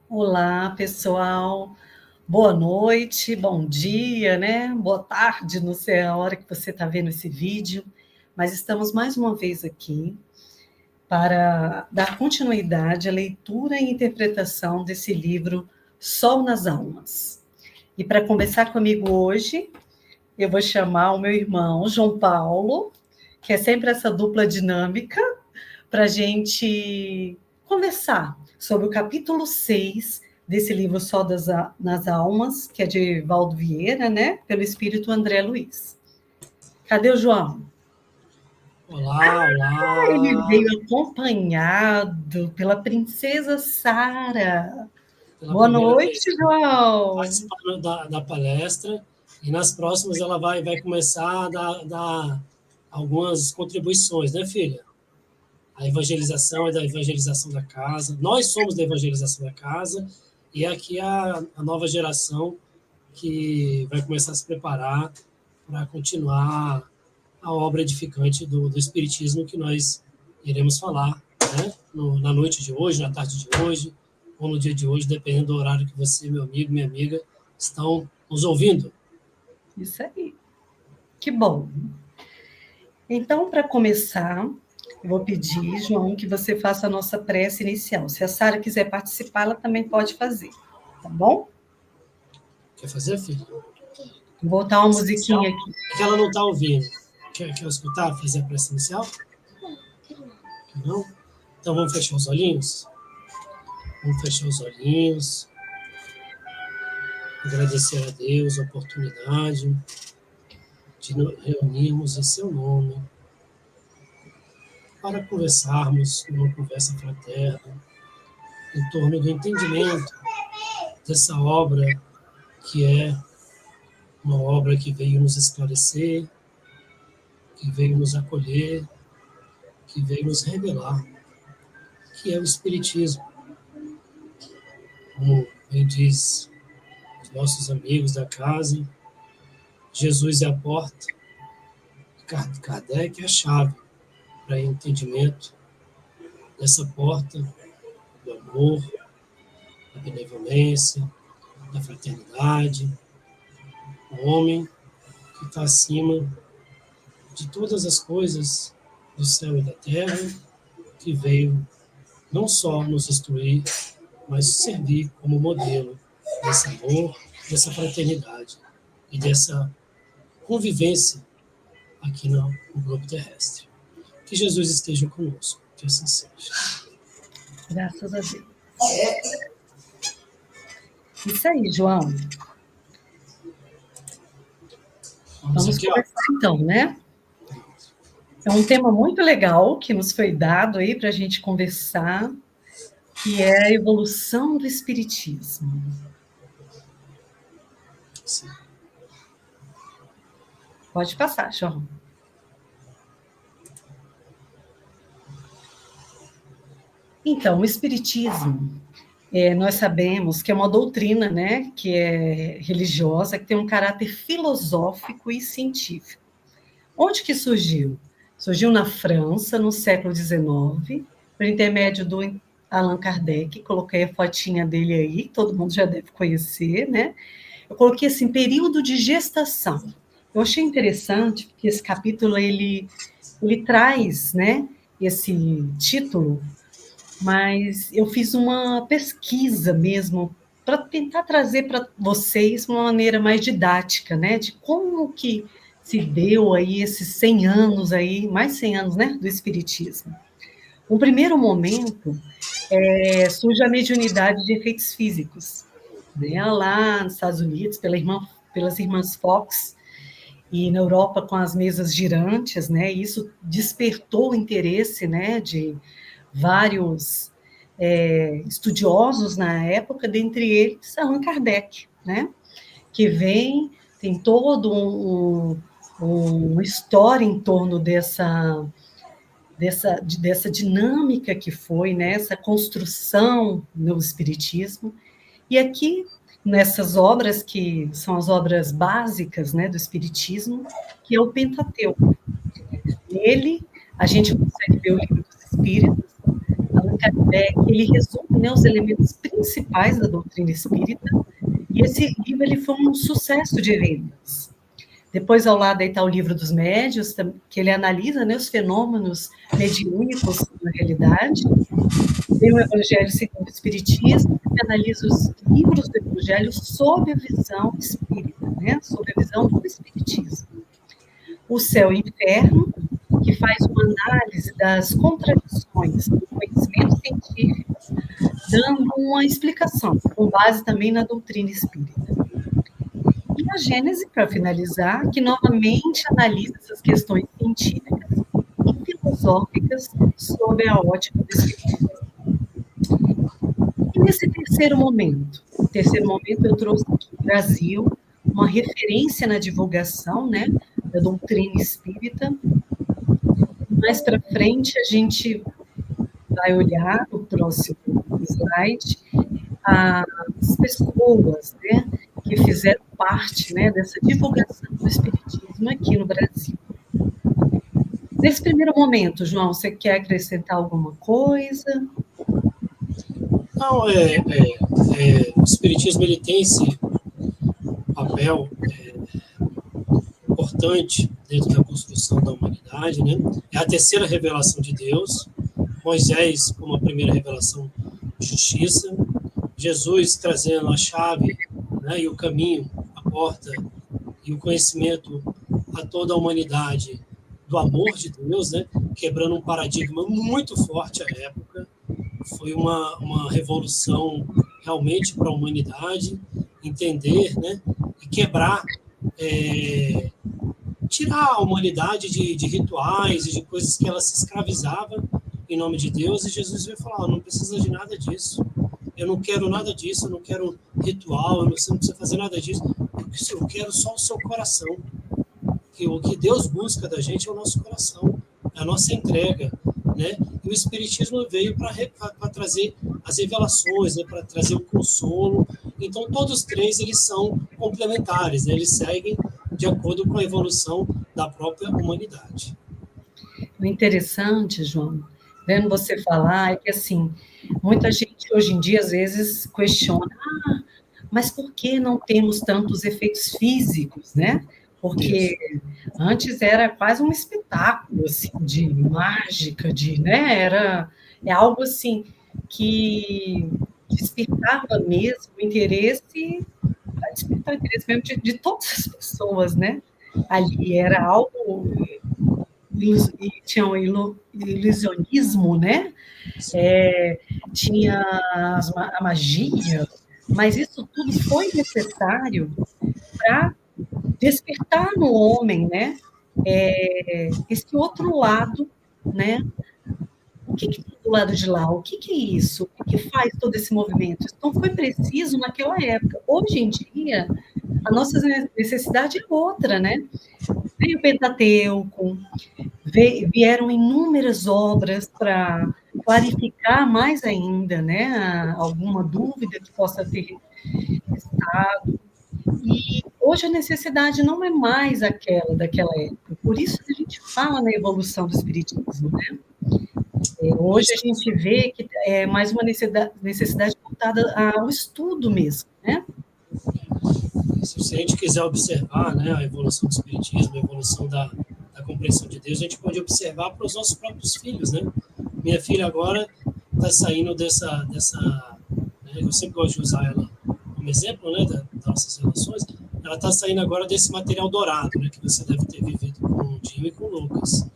Olá, pessoal. Boa noite, bom dia, né? Boa tarde, não sei a hora que você está vendo esse vídeo, mas estamos mais uma vez aqui para dar continuidade à leitura e interpretação desse livro Sol nas Almas. E para conversar comigo hoje, eu vou chamar o meu irmão João Paulo, que é sempre essa dupla dinâmica, para a gente conversar sobre o capítulo 6 desse livro Sol nas Almas, que é de Valdo Vieira, né? Pelo espírito André Luiz. Cadê o João? Olá, Ele olá. veio acompanhado pela princesa Sara. Pela Boa primeira vez noite, João. participando da palestra, e nas próximas ela vai começar a dar algumas contribuições, né, filha? A evangelização é da evangelização da casa. Nós somos da evangelização da casa, e aqui a nova geração que vai começar a se preparar para continuar a obra edificante do Espiritismo que nós iremos falar, né? Na noite de hoje, na tarde de hoje, ou no dia de hoje, dependendo do horário que você, meu amigo, minha amiga, estão nos ouvindo. Isso aí. Que bom. Então, para começar, eu vou pedir, João, que você faça a nossa prece inicial. Se a Sara quiser participar, ela também pode fazer, tá bom? Quer fazer, filho? Vou botar uma Inicial? musiquinha aqui. É que ela não está ouvindo. Quer escutar, fazer a prece inicial? Não? Então vamos fechar os olhinhos? Vamos fechar os olhinhos, agradecer a Deus a oportunidade de nos reunirmos em seu nome para conversarmos numa conversa fraterna em torno do entendimento dessa obra que é uma obra que veio nos esclarecer, que veio nos acolher, que veio nos revelar, que é o Espiritismo. Como bem diz os nossos amigos da casa, Jesus é a porta, Kardec é a chave para o entendimento dessa porta do amor, da benevolência, da fraternidade, o homem que está acima de todas as coisas do céu e da terra, que veio não só nos instruir, mas servir como modelo desse amor, dessa fraternidade e dessa convivência aqui no globo terrestre. Que Jesus esteja conosco, que assim seja. Graças a Deus. Isso aí, João. Vamos Aqui, ó. conversar então, né? É um tema muito legal que nos foi dado aí para a gente conversar, que é a evolução do Espiritismo. Sim. Pode passar, João. Então, o Espiritismo, nós sabemos que é uma doutrina, né, que é religiosa, que tem um caráter filosófico e científico. Onde que surgiu? Surgiu na França, no século XIX, por intermédio do Allan Kardec. Coloquei a fotinha dele aí, todo mundo já deve conhecer, né? Eu coloquei assim, período de gestação. Eu achei interessante, porque esse capítulo, ele traz, né, esse título, mas eu fiz uma pesquisa mesmo para tentar trazer para vocês uma maneira mais didática, né, de como que se deu aí esses 100 anos aí, mais 100 anos, né, do Espiritismo. Um primeiro momento surge a mediunidade de efeitos físicos, né, lá nos Estados Unidos, pelas irmãs Fox, e na Europa com as mesas girantes, né, e isso despertou o interesse, né, de vários estudiosos na época, dentre eles Allan Kardec, né, que tem todo uma história em torno dessa dinâmica que foi, né, essa construção no Espiritismo. E aqui, nessas obras, que são as obras básicas, né, do Espiritismo, que é o Pentateuco. Nele, a gente consegue ver o Livro dos Espíritos, Allan Kardec, ele resume, né, os elementos principais da doutrina espírita, e esse livro ele foi um sucesso de vendas. Depois, ao lado, está o livro dos médiuns, que ele analisa, né, os fenômenos mediúnicos na realidade. Tem o Evangelho segundo o Espiritismo, que analisa os livros do Evangelho sob a visão espírita, né, sob a visão do Espiritismo. O Céu e o Inferno, que faz uma análise das contradições do conhecimento científico, dando uma explicação, com base também na doutrina espírita. E a Gênese, para finalizar, que novamente analisa essas questões científicas e filosóficas sob a ótica do Espiritismo. E nesse terceiro momento eu trouxe aqui no Brasil uma referência na divulgação, né, da doutrina espírita. Mais para frente, a gente vai olhar no próximo slide as pessoas, né, que fizeram parte, né, dessa divulgação do Espiritismo aqui no Brasil. Nesse primeiro momento, João, você quer acrescentar alguma coisa? Não, o Espiritismo ele tem esse papel importante dentro da construção da humanidade, né? É a terceira revelação de Deus. Moisés, como a primeira revelação, justiça. Jesus trazendo a chave, né, e o caminho, a porta e o conhecimento a toda a humanidade do amor de Deus, né, quebrando um paradigma muito forte à época. Foi uma revolução realmente para a humanidade, entender, né, e quebrar, tirar a humanidade de rituais e de coisas que ela se escravizava em nome de Deus, e Jesus veio falar, não precisa de nada disso, eu não quero nada disso, eu não quero ritual, você não precisa fazer nada disso, eu quero só o seu coração, que o que Deus busca da gente é o nosso coração, a nossa entrega, né? E o Espiritismo veio para trazer as revelações, né? Para trazer o consolo. Então, todos três eles são complementares, né? Eles seguem de acordo com a evolução da própria humanidade. O interessante, João, vendo você falar, é que, assim, muita gente hoje em dia, às vezes, questiona, mas por que não temos tantos efeitos físicos, né? Porque antes era quase um espetáculo, assim, de mágica, né? É algo, assim, que despertava mesmo o interesse, despertar o interesse mesmo de todas as pessoas, né? Ali era algo, tinha um ilusionismo, né? Tinha a magia, mas isso tudo foi necessário para despertar no homem, né, esse outro lado, né, o que tem do lado de lá, o que é isso, o que faz todo esse movimento, então foi preciso naquela época, hoje em dia, a nossa necessidade é outra, né, veio o Pentateuco, vieram inúmeras obras para clarificar mais ainda, né, alguma dúvida que possa ter estado. E hoje a necessidade não é mais aquela daquela época. Por isso que a gente fala na evolução do espiritismo, né? Hoje a gente vê que é mais uma necessidade voltada ao estudo mesmo, né? Se a gente quiser observar, né, a evolução do espiritismo, a evolução da compreensão de Deus, a gente pode observar para os nossos próprios filhos, né? Minha filha agora está saindo dessa né, eu sempre gosto de usar ela como exemplo, né, das nossas relações. Ela está saindo agora desse material dourado, né, que você deve ter vivido com o Dinho e com o Lucas,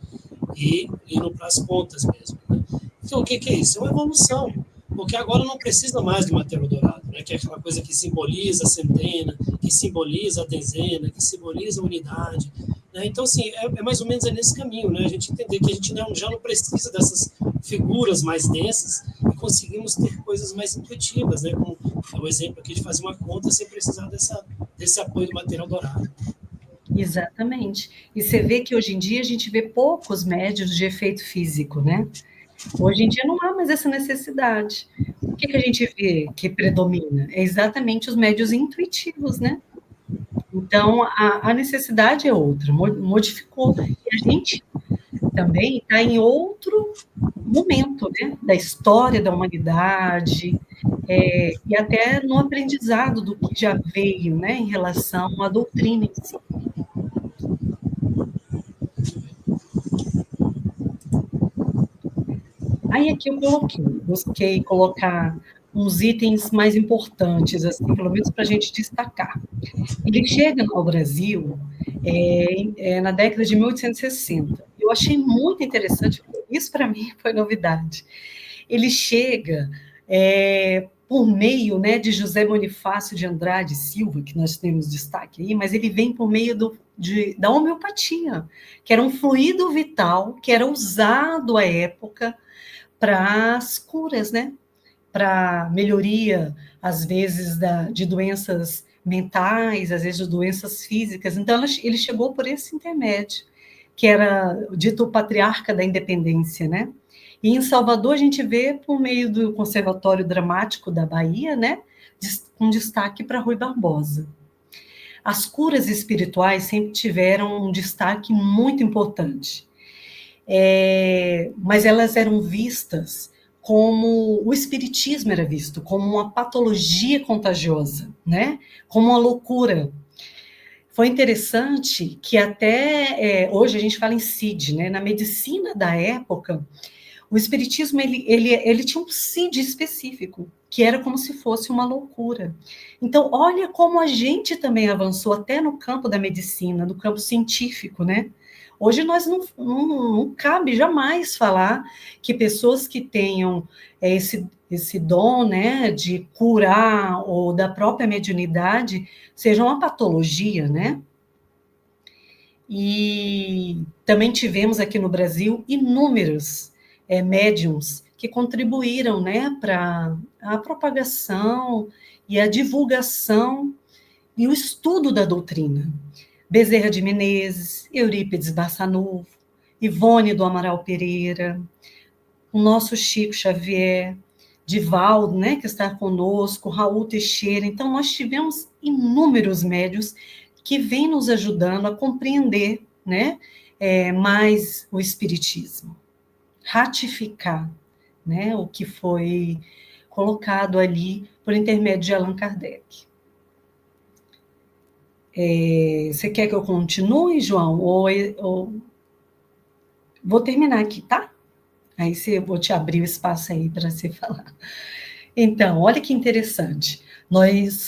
e indo para as pontas mesmo, né? Então, o que é isso? É uma evolução, porque agora não precisa mais do material dourado, né, que é aquela coisa que simboliza a centena, que simboliza a dezena, que simboliza a unidade, né? Então, assim, é mais ou menos nesse caminho, né, a gente entender que a gente já não precisa dessas figuras mais densas e conseguimos ter coisas mais intuitivas, né, como o exemplo aqui de fazer uma conta sem precisar desse apoio do material dourado. Exatamente. E você vê que hoje em dia a gente vê poucos médios de efeito físico, né? Hoje em dia não há mais essa necessidade. O que a gente vê que predomina? É exatamente os médios intuitivos, né? Então, a necessidade é outra, modificou. E a gente também está em outro momento, né, da história da humanidade, e até no aprendizado do que já veio, né, em relação à doutrina em si. Aí aqui eu busquei colocar uns itens mais importantes, assim, pelo menos para a gente destacar. Ele chega ao Brasil na década de 1860. Eu achei muito interessante, isso para mim foi novidade. Ele chega por meio, né, de José Bonifácio de Andrade Silva, que nós temos destaque aí, mas ele vem por meio da homeopatia, que era um fluido vital que era usado à época para as curas, né? Para melhoria, às vezes, de doenças mentais, às vezes de doenças físicas. Então, ele chegou por esse intermédio, que era dito o patriarca da independência, né? E em Salvador a gente vê por meio do Conservatório Dramático da Bahia, né? Com destaque para Rui Barbosa. As curas espirituais sempre tiveram um destaque muito importante. Mas elas eram vistas como o espiritismo era visto, como uma patologia contagiosa, né? Como uma loucura. Foi interessante que até hoje a gente fala em CID, né? Na medicina da época, o espiritismo ele tinha um CID específico, que era como se fosse uma loucura. Então, olha como a gente também avançou até no campo da medicina, no campo científico, né? Hoje nós não cabe jamais falar que pessoas que tenham esse dom, né, de curar ou da própria mediunidade sejam uma patologia, né? E também tivemos aqui no Brasil inúmeros médiums que contribuíram, né, para a propagação e a divulgação e o estudo da doutrina. Bezerra de Menezes, Eurípides Barçanufo, Ivone do Amaral Pereira, o nosso Chico Xavier, Divaldo, né, que está conosco, Raul Teixeira. Então, nós tivemos inúmeros médios que vêm nos ajudando a compreender, né, mais o Espiritismo, ratificar, né, o que foi colocado ali por intermédio de Allan Kardec. Você quer que eu continue, João? Ou... Vou terminar aqui, tá? Aí eu vou te abrir o espaço aí para você falar. Então, olha que interessante.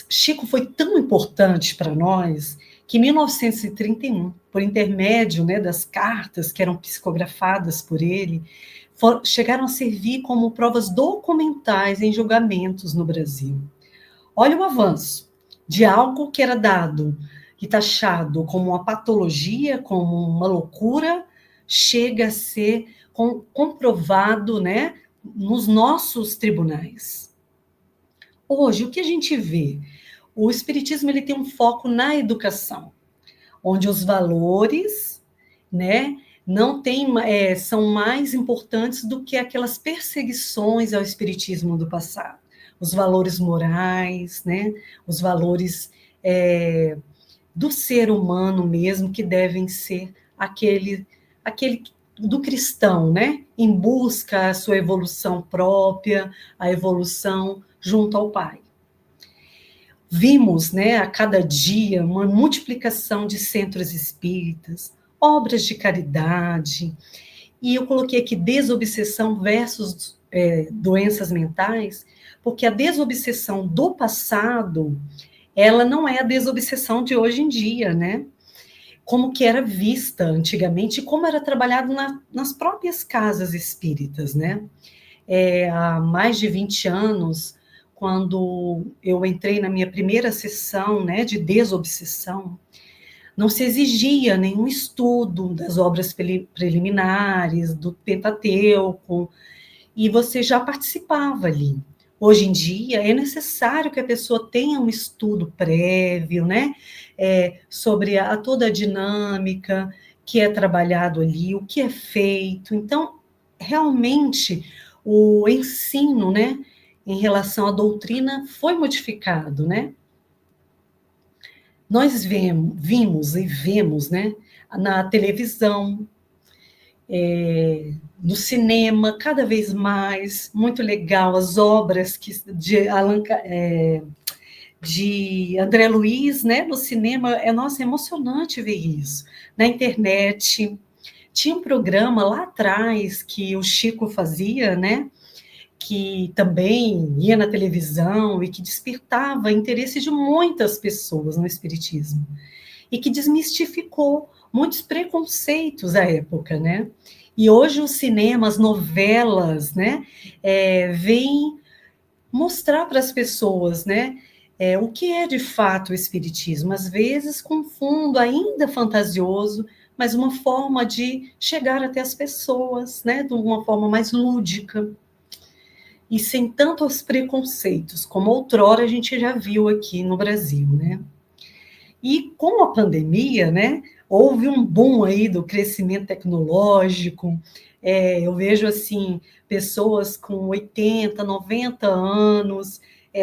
Chico foi tão importante para nós que em 1931, por intermédio, né, das cartas que eram psicografadas por ele, chegaram a servir como provas documentais em julgamentos no Brasil. Olha o avanço de algo que era dado e taxado como uma patologia, como uma loucura, chega a ser comprovado, né, nos nossos tribunais. Hoje, o que a gente vê? O Espiritismo ele tem um foco na educação, onde os valores, né, não tem, são mais importantes do que aquelas perseguições ao Espiritismo do passado. Os valores morais, né, os valores do ser humano mesmo, que devem ser aquele do cristão, né, em busca da sua evolução própria, a evolução junto ao Pai. Vimos, né, a cada dia uma multiplicação de centros espíritas, obras de caridade, e eu coloquei aqui desobsessão versus doenças mentais, porque a desobsessão do passado, ela não é a desobsessão de hoje em dia, né? Como que era vista antigamente, e como era trabalhado nas próprias casas espíritas, né? Há mais de 20 anos, quando eu entrei na minha primeira sessão, né, de desobsessão, não se exigia nenhum estudo das obras preliminares, do Pentateuco, e você já participava ali. Hoje em dia, é necessário que a pessoa tenha um estudo prévio, né, sobre toda a dinâmica que é trabalhado ali, o que é feito. Então, realmente, o ensino, né, em relação à doutrina foi modificado, né? Nós vimos e vemos, né, na televisão, no cinema, cada vez mais, muito legal, as obras de André Luiz, né, no cinema, nossa, é emocionante ver isso. Na internet, tinha um programa lá atrás que o Chico fazia, né, que também ia na televisão e que despertava interesse de muitas pessoas no espiritismo e que desmistificou muitos preconceitos à época, né? E hoje o cinema, as novelas, né, vêm mostrar para as pessoas, né, o que é de fato o espiritismo. Às vezes com um fundo ainda fantasioso, mas uma forma de chegar até as pessoas, né, de uma forma mais lúdica e sem tantos preconceitos, como outrora a gente já viu aqui no Brasil, né? E com a pandemia, né, houve um boom aí do crescimento tecnológico. Eu vejo assim pessoas com 80, 90 anos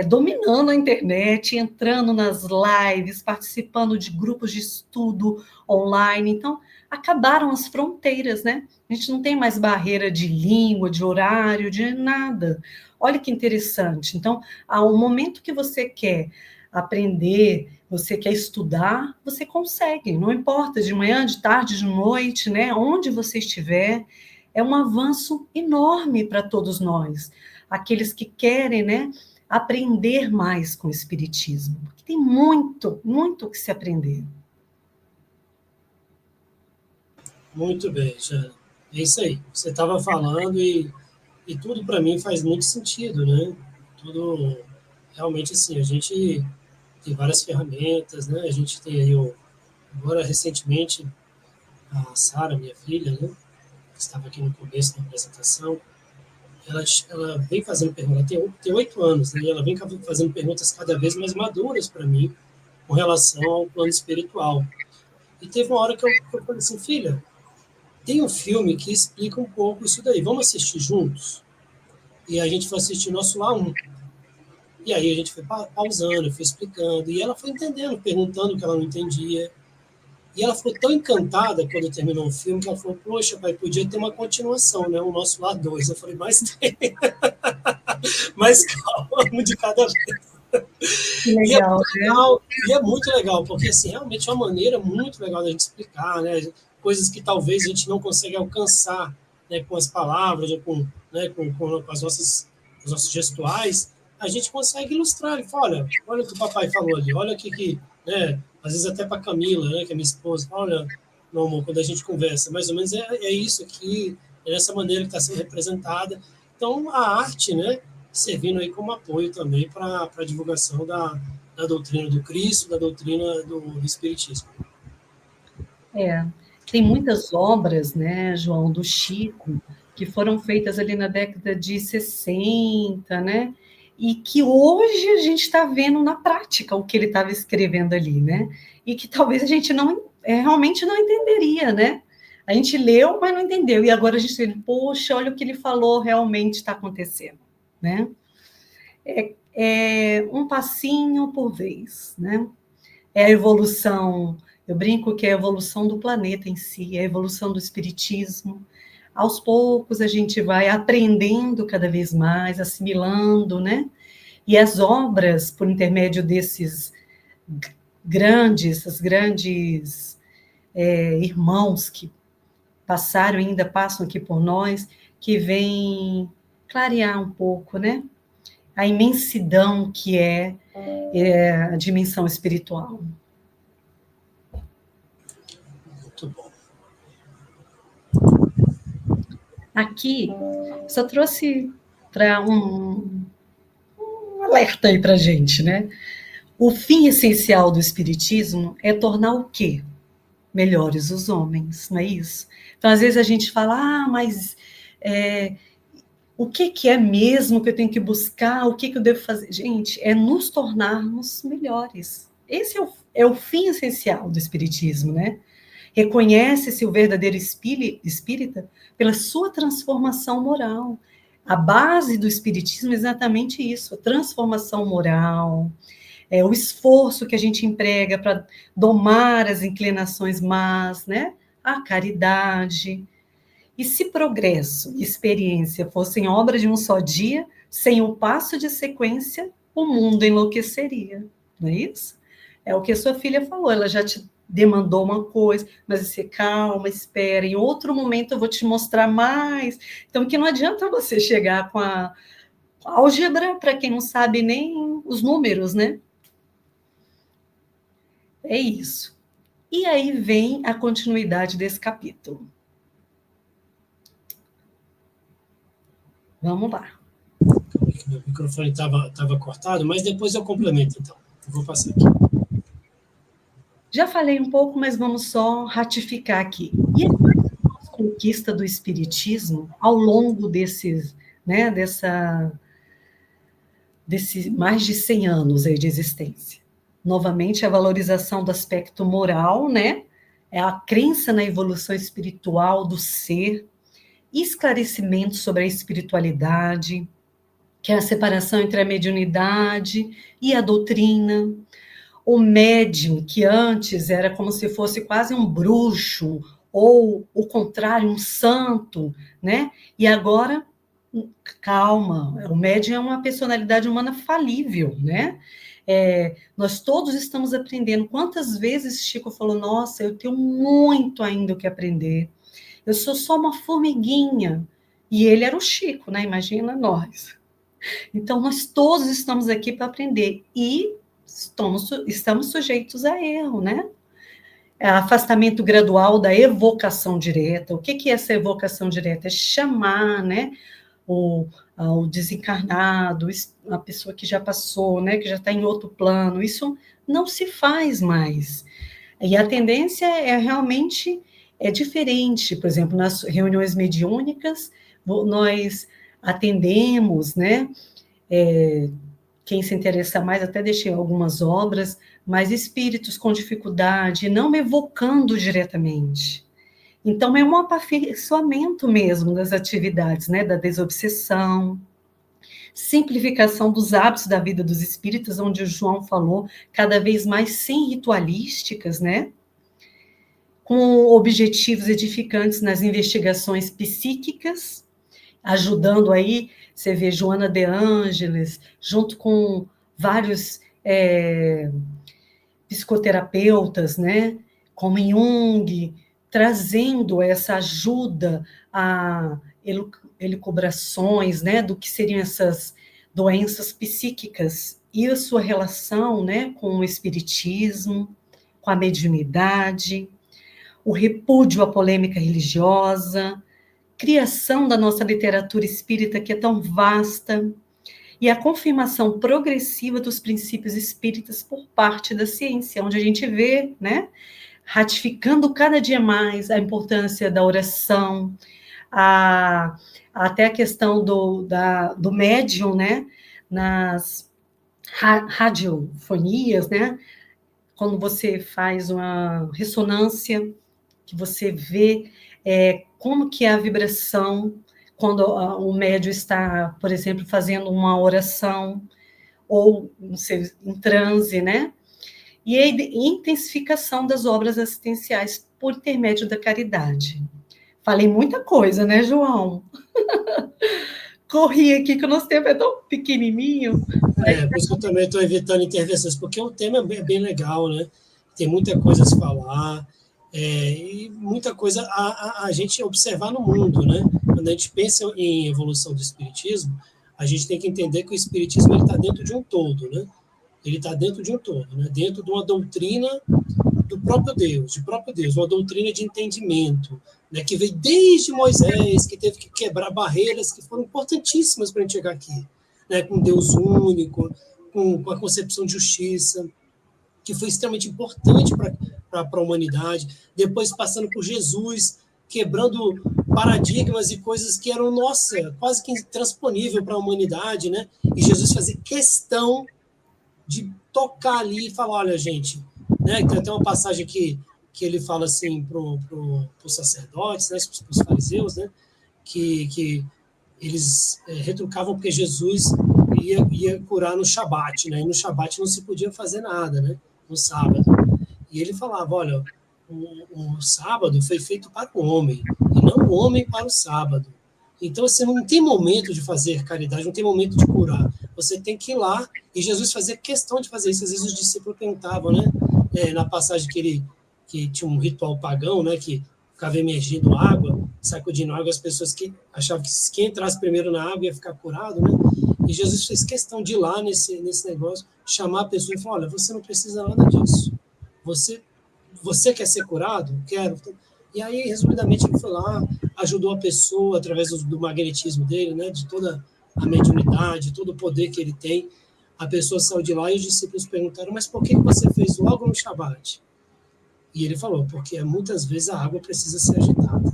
dominando a internet, entrando nas lives, participando de grupos de estudo online. Então, acabaram as fronteiras, né? A gente não tem mais barreira de língua, de horário, de nada. Olha que interessante. Então, ao momento que você quer aprender, você quer estudar, você consegue, não importa, de manhã, de tarde, de noite, né? Onde você estiver, é um avanço enorme para todos nós, aqueles que querem, né, aprender mais com o Espiritismo, porque tem muito, muito que se aprender. Muito bem, Jana. É isso aí. Você estava falando e tudo para mim faz muito sentido, né? Tudo realmente assim, a gente tem várias ferramentas, né? A gente tem aí agora recentemente a Sara, minha filha, né? Que estava aqui no começo da apresentação, ela vem fazendo perguntas, ela tem 8 anos, né? E ela vem fazendo perguntas cada vez mais maduras para mim com relação ao plano espiritual. E teve uma hora que eu falei assim, filha, tem um filme que explica um pouco isso daí, vamos assistir juntos? E a gente foi assistir nosso A1. E aí a gente foi pausando, foi explicando, e ela foi entendendo, perguntando o que ela não entendia. E ela ficou tão encantada quando terminou o filme que ela falou, poxa, pai, podia ter uma continuação, né? O nosso lá 2. Eu falei, mas tem. Mas calma, um de cada vez. Que E é legal, muito né? legal, porque assim, realmente é uma maneira muito legal da gente explicar, né? Coisas que talvez a gente não consegue alcançar, né, com as palavras ou né, com os nossos gestuais, a gente consegue ilustrar. Ele fala, olha o que o papai falou ali, olha o que né, às vezes até para Camila, né, que é minha esposa, olha, meu amor, quando a gente conversa, mais ou menos é isso aqui, é dessa maneira que está sendo representada. Então, a arte, né, servindo aí como apoio também para a divulgação da doutrina do Cristo, da doutrina do Espiritismo. Tem muitas obras, né, João, do Chico, que foram feitas ali na década de 60, né? E que hoje a gente está vendo na prática o que ele estava escrevendo ali, né? E que talvez a gente não realmente não entenderia, né? A gente leu, mas não entendeu. E agora a gente vê, poxa, olha o que ele falou, realmente está acontecendo, né? É um passinho por vez, né? É a evolução, eu brinco que é a evolução do planeta em si, é a evolução do espiritismo. Aos poucos a gente vai aprendendo cada vez mais, assimilando, né? E as obras, por intermédio desses grandes irmãos que passaram e ainda passam aqui por nós, que vêm clarear um pouco, né? A imensidão que é a dimensão espiritual. Muito bom. Aqui, só trouxe para um alerta aí para a gente, né? O fim essencial do Espiritismo é tornar o quê? Melhores os homens, não é isso? Então, às vezes a gente fala, mas o que é mesmo que eu tenho que buscar? O que eu devo fazer? Gente, é nos tornarmos melhores. Esse é o fim essencial do Espiritismo, né? Reconhece-se o verdadeiro espírita pela sua transformação moral. A base do espiritismo é exatamente isso, a transformação moral, o esforço que a gente emprega para domar as inclinações más, né? A caridade. E se progresso e experiência fossem obra de um só dia, sem o passo de sequência, o mundo enlouqueceria. Não é isso? É o que a sua filha falou, ela já te demandou uma coisa, mas você calma, espera, em outro momento eu vou te mostrar mais. Então, que não adianta você chegar com a álgebra, para quem não sabe nem os números, né? É isso. E aí vem a continuidade desse capítulo. Vamos lá. Meu microfone estava cortado, mas depois eu complemento, então. Eu vou passar aqui. Já falei um pouco, mas vamos só ratificar aqui. E a conquista do espiritismo ao longo desses mais de 100 anos aí de existência. Novamente, a valorização do aspecto moral, né? É a crença na evolução espiritual do ser, esclarecimento sobre a espiritualidade, que é a separação entre a mediunidade e a doutrina. O médium, que antes era como se fosse quase um bruxo, ou o contrário, um santo, né? E agora, calma, o médium é uma personalidade humana falível, né? Nós todos estamos aprendendo. Quantas vezes Chico falou, nossa, eu tenho muito ainda o que aprender. Eu sou só uma formiguinha. E ele era o Chico, né? Imagina nós. Então, nós todos estamos aqui para aprender. E estamos sujeitos a erro, né? Afastamento gradual da evocação direta. O que é essa evocação direta? É chamar, né? O desencarnado, a pessoa que já passou, né? Que já está em outro plano. Isso não se faz mais. E a tendência é realmente diferente. Por exemplo, nas reuniões mediúnicas, nós atendemos, né? Quem se interessa mais, até deixei algumas obras, mas espíritos com dificuldade, não me evocando diretamente. Então, é um aperfeiçoamento mesmo das atividades, né? Da desobsessão, simplificação dos hábitos da vida dos espíritos, onde o João falou, cada vez mais sem ritualísticas, né? Com objetivos edificantes nas investigações psíquicas, ajudando aí, você vê Joana de Ângeles, junto com vários psicoterapeutas, né, como Jung, trazendo essa ajuda a elucubrações, né, do que seriam essas doenças psíquicas e a sua relação, né, com o espiritismo, com a mediunidade, o repúdio à polêmica religiosa, criação da nossa literatura espírita, que é tão vasta, e a confirmação progressiva dos princípios espíritas por parte da ciência, onde a gente vê, né, ratificando cada dia mais a importância da oração, até a questão do médium, né, nas radiofonias, né, quando você faz uma ressonância, que você vê como que é a vibração quando o médium está, por exemplo, fazendo uma oração ou em transe, né? E a intensificação das obras assistenciais por intermédio da caridade. Falei muita coisa, né, João? Corri aqui que o nosso tempo é tão pequenininho. Por isso que eu também estou evitando intervenções, porque o tema é bem legal, né? Tem muita coisa a se falar, e muita coisa a gente observar no mundo, né? Quando a gente pensa em evolução do espiritismo, a gente tem que entender que o espiritismo está dentro de um todo, né? Ele está dentro de um todo, né? Dentro de uma doutrina do próprio Deus, uma doutrina de entendimento, né? Que veio desde Moisés, que teve que quebrar barreiras que foram importantíssimas para a gente chegar aqui, né? Com Deus único, com a concepção de justiça, que foi extremamente importante para a humanidade, depois passando por Jesus, quebrando paradigmas e coisas que eram, nossa, quase que intransponível para a humanidade, né? E Jesus fazia questão de tocar ali e falar, olha, gente, né? Tem até uma passagem que ele fala assim para os sacerdotes, né? Para os fariseus, né? Que eles retrucavam porque Jesus ia curar no Shabat, né? E no Shabat não se podia fazer nada, né? No sábado. E ele falava, olha, o sábado foi feito para o homem, e não o homem para o sábado. Então, você não tem momento de fazer caridade, não tem momento de curar. Você tem que ir lá, e Jesus fazia questão de fazer isso. Às vezes os discípulos perguntavam, né? Na passagem que tinha um ritual pagão, né? Que ficava emergindo água, sacudindo água, as pessoas que achavam que quem entrasse primeiro na água ia ficar curado, né? E Jesus fez questão de ir lá nesse negócio, chamar a pessoa e falar, olha, você não precisa nada disso. Você quer ser curado? Quero. E aí, resumidamente, ele foi lá, ajudou a pessoa através do magnetismo dele, né, de toda a mediunidade, todo o poder que ele tem. A pessoa saiu de lá e os discípulos perguntaram, mas por que você fez logo no Shabat? E ele falou, porque muitas vezes a água precisa ser agitada.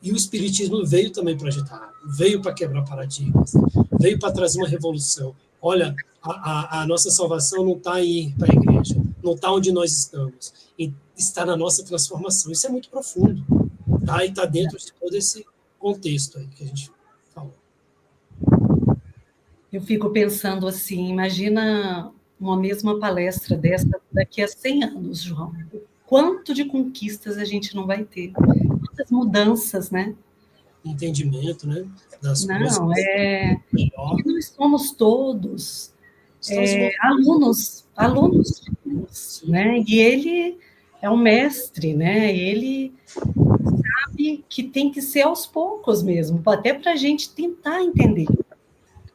E o Espiritismo veio também para agitar, veio para quebrar paradigmas, veio para trazer uma revolução. Olha, a nossa salvação não está em ir para a igreja, não está onde nós estamos, está na nossa transformação. Isso é muito profundo, tá? E está dentro de todo esse contexto aí que a gente falou. Eu fico pensando assim, imagina uma mesma palestra dessa daqui a 100 anos, João. O quanto de conquistas a gente não vai ter? Quantas mudanças, né? Entendimento, né? Das Não, coisas melhor. nós somos todos alunos de Deus, né? E ele é um mestre, né? Ele sabe que tem que ser aos poucos mesmo, até para a gente tentar entender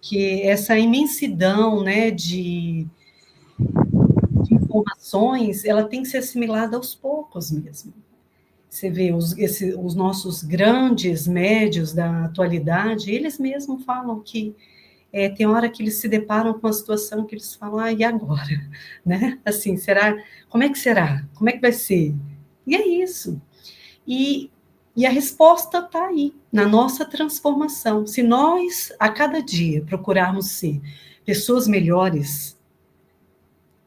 que essa imensidão, né, de informações, ela tem que ser assimilada aos poucos mesmo. Você vê os nossos grandes médios da atualidade, eles mesmos falam que tem hora que eles se deparam com uma situação que eles falam, e agora? Né? Assim, será? Como é que será? Como é que vai ser? E é isso. E a resposta está aí, na nossa transformação. Se nós, a cada dia, procurarmos ser pessoas melhores,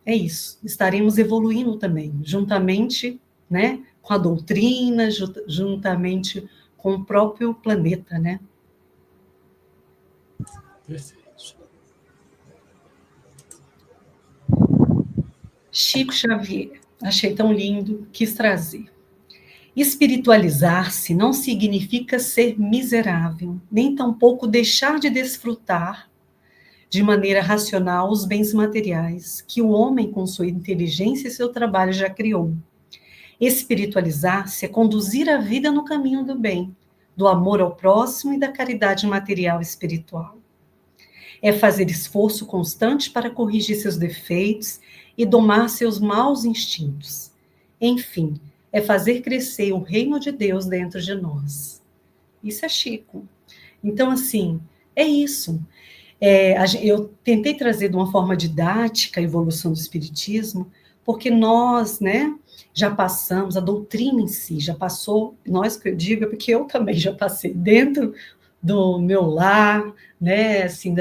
é isso, estaremos evoluindo também, juntamente, né, com a doutrina, juntamente com o próprio planeta, né? Perfeito. Chico Xavier, achei tão lindo, quis trazer. Espiritualizar-se não significa ser miserável, nem tampouco deixar de desfrutar de maneira racional os bens materiais que o homem, com sua inteligência e seu trabalho, já criou. Espiritualizar-se é conduzir a vida no caminho do bem, do amor ao próximo e da caridade material e espiritual. É fazer esforço constante para corrigir seus defeitos e domar seus maus instintos. Enfim, é fazer crescer o reino de Deus dentro de nós. Isso é Chico. Então, assim, é isso. Eu tentei trazer de uma forma didática a evolução do Espiritismo, porque nós, né, já passamos, a doutrina em si já passou, nós que eu digo, porque eu também já passei dentro do meu lar, né, assim,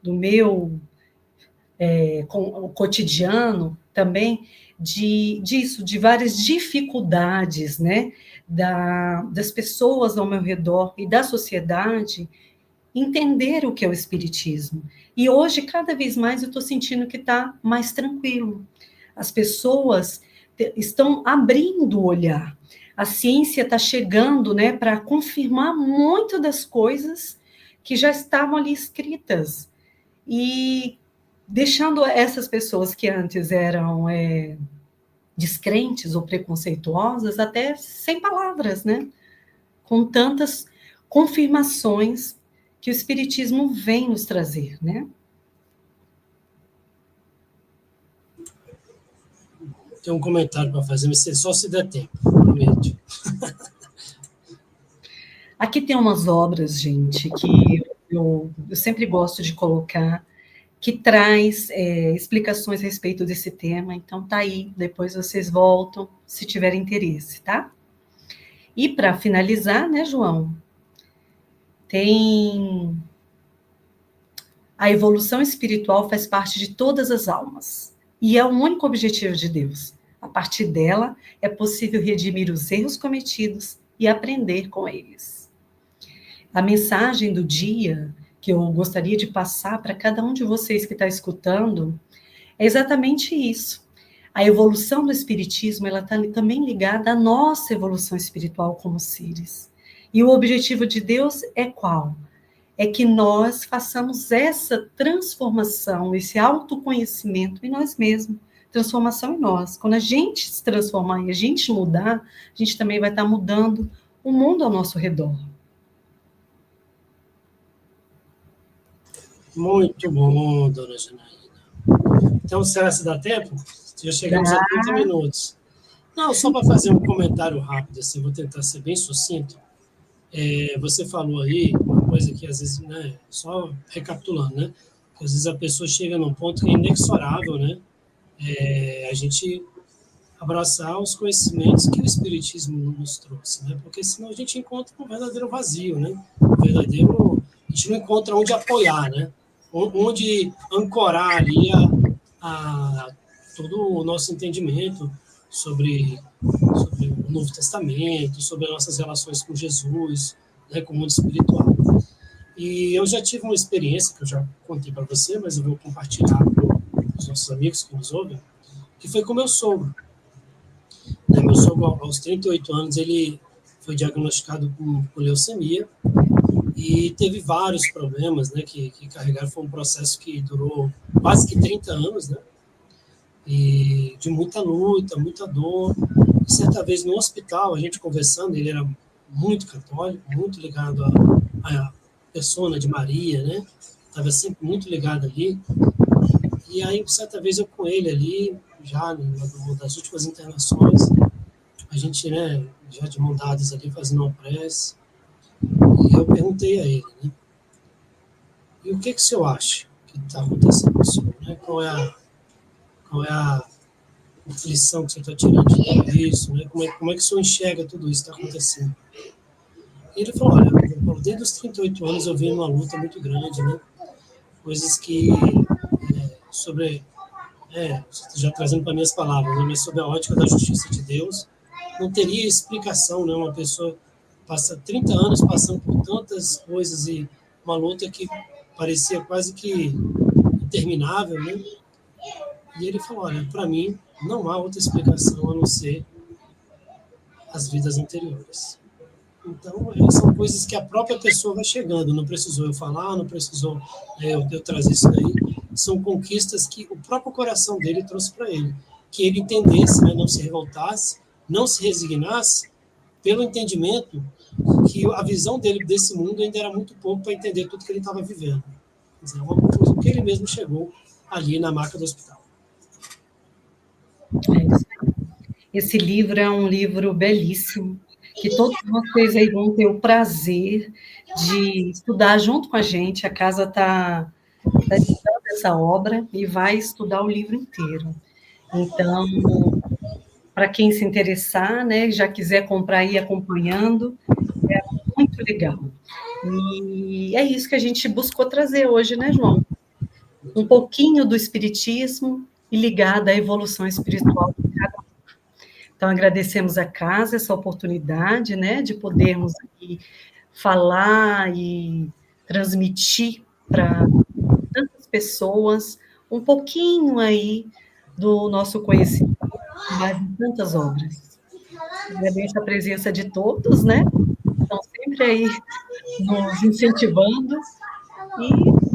do meu o cotidiano também, disso, de várias dificuldades, né, das pessoas ao meu redor e da sociedade, entender o que é o Espiritismo. E hoje, cada vez mais, eu estou sentindo que está mais tranquilo. As pessoas estão abrindo o olhar. A ciência está chegando, né, para confirmar muito das coisas que já estavam ali escritas. E deixando essas pessoas que antes eram descrentes ou preconceituosas até sem palavras, né? Com tantas confirmações que o Espiritismo vem nos trazer, né? Tem um comentário para fazer, mas só se der tempo, prometo. Aqui tem umas obras, gente, que eu sempre gosto de colocar, que traz explicações a respeito desse tema. Então, tá aí, depois vocês voltam, se tiverem interesse, tá? E para finalizar, né, João, tem a evolução espiritual faz parte de todas as almas e é o único objetivo de Deus. A partir dela, é possível redimir os erros cometidos e aprender com eles. A mensagem do dia que eu gostaria de passar para cada um de vocês que está escutando é exatamente isso. A evolução do espiritismo, ela está também ligada à nossa evolução espiritual como seres. E o objetivo de Deus é qual? É que nós façamos essa transformação, esse autoconhecimento em nós mesmos, transformação em nós. Quando a gente se transformar e a gente mudar, a gente também vai estar mudando o mundo ao nosso redor. Muito bom, dona Janaína. Então, será que dá tempo? Já chegamos a 30 minutos. Não, só para fazer um comentário rápido, assim, vou tentar ser bem sucinto. Você falou aí uma coisa que, às vezes, né, só recapitulando, né? Que, às vezes a pessoa chega num ponto que é inexorável, né? A gente abraçar os conhecimentos que o Espiritismo nos trouxe, né? Porque senão a gente encontra um verdadeiro vazio, né? A gente não encontra onde apoiar, né? Onde ancorar ali todo o nosso entendimento sobre o Novo Testamento, sobre as nossas relações com Jesus, né, com o mundo espiritual. E eu já tive uma experiência, que eu já contei para você, mas eu vou compartilhar com os nossos amigos que nos ouvem, que foi com meu sogro. Meu sogro, aos 38 anos, ele foi diagnosticado com leucemia e teve vários problemas, né, que carregaram. Foi um processo que durou quase que 30 anos, né, e de muita luta, muita dor. E certa vez no hospital, a gente conversando, ele era muito católico, muito ligado à persona de Maria, né, estava sempre muito ligado ali. E aí, certa vez, eu com ele ali, já numa das últimas internações, a gente, né, já de mão dadas ali, fazendo uma prece, e eu perguntei a ele, né, e o que o senhor acha que está acontecendo com o senhor, né? Qual é a lição que você está tirando de tudo isso, né? Como é que o senhor enxerga tudo isso que está acontecendo? E ele falou, olha, desde os 38 anos eu venho numa luta muito grande, né? Coisas que, já trazendo para minhas palavras, né? Mas sobre a ótica da justiça de Deus, não teria explicação, né? Uma pessoa passa 30 anos passando por tantas coisas e uma luta que parecia quase que interminável, né? E ele falou, olha, para mim não há outra explicação a não ser as vidas anteriores. Então, são coisas que a própria pessoa vai chegando, não precisou eu falar, não precisou eu trazer isso daí, são conquistas que o próprio coração dele trouxe para ele, que ele entendesse, né, não se revoltasse, não se resignasse, pelo entendimento que a visão dele desse mundo ainda era muito pouco para entender tudo que ele estava vivendo. Quer dizer, uma conclusão que ele mesmo chegou ali na maca do hospital. Esse livro é um livro belíssimo, que todos vocês aí vão ter o prazer de estudar junto com a gente. A casa está estudando essa obra e vai estudar o livro inteiro. Então, para quem se interessar, né, já quiser comprar e ir acompanhando, é muito legal. E é isso que a gente buscou trazer hoje, né, João? Um pouquinho do espiritismo e ligado à evolução espiritual de cada um. Então, agradecemos a casa essa oportunidade, né, de podermos aqui falar e transmitir para tantas pessoas um pouquinho aí do nosso conhecimento, mais de tantas obras. Agradeço a presença de todos, né? Estão sempre aí nos incentivando. E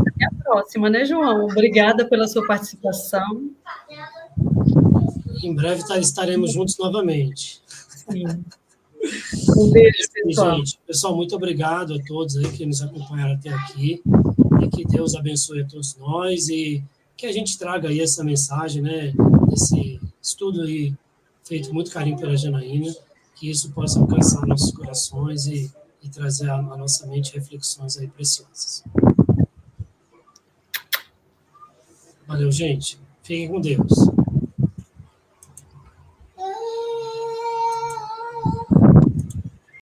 até a próxima, né, João? Obrigada pela sua participação. Em breve estaremos juntos novamente. Sim. Um beijo, pessoal. Gente, pessoal, muito obrigado a todos aí que nos acompanharam até aqui. E que Deus abençoe a todos nós e que a gente traga aí essa mensagem, né, desse estudo aí feito muito carinho pela Janaína, que isso possa alcançar nossos corações e trazer à nossa mente reflexões aí preciosas. Valeu, gente. Fiquem com Deus.